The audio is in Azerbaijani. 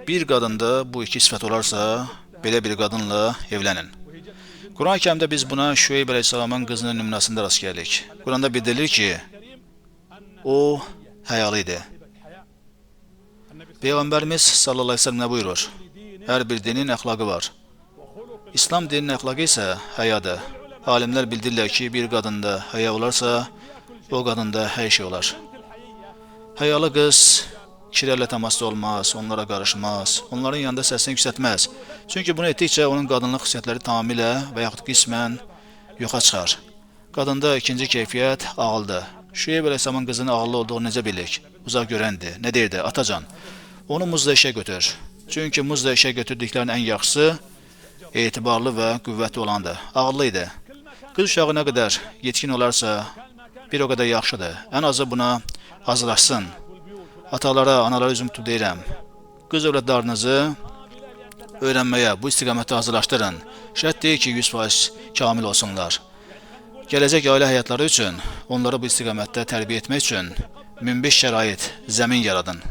Bir qadında bu iki sifət olarsa, belə bir qadınla evlənin. Quran-ı Kərimdə biz buna Şüeyb əleyhissalamın qızının nümunəsində rast gəlirik. Quranda bildirilir ki, o həyalı idi. Peyğəmbərimiz sallallahu əleyhi və səlləm nə buyurur? Hər bir dinin əxlaqı var. İslam dininin əxlaqı isə həyadır. Alimlər bildirlər ki, bir qadında həya olarsa, o qadında hər şey olar. Həyalı qız kişilərlə təmasda olmaz, onlara qarışmaz, onların yanında səsini yüksəltməz. Çünki bunu etdikcə onun qadınlıq xüsusiyyətləri tamamilə və yaxud qismən yoxa çıxar. Qadında ikinci keyfiyyət ağıldır. Şüeyb əleyhissalamın qızının ağıllı olduğunu necə bilik? Uzaq görəndir. Nə deyirdi? Atacan, onu muzla işə götür. Çünki muzla işə götürdüklərinin ən yaxşısı etibarlı və qüvvətli olandır. Ağıllı idi. Qız uşağı nə qədər yetkin olarsa, bir o qədər yaxşıdır. Ən azı buna hazırlaşsın. Atalara, analara üzüm tutub deyirəm. Qız övladlarınızı öyrənməyə, bu istiqamətdə hazırlaşdırın. Şərt deyil ki, 100% kamil olsunlar. Gələcək ailə həyatları üçün, onları bu istiqamətdə tərbiyə etmək üçün münbit şərait, zəmin yaradın.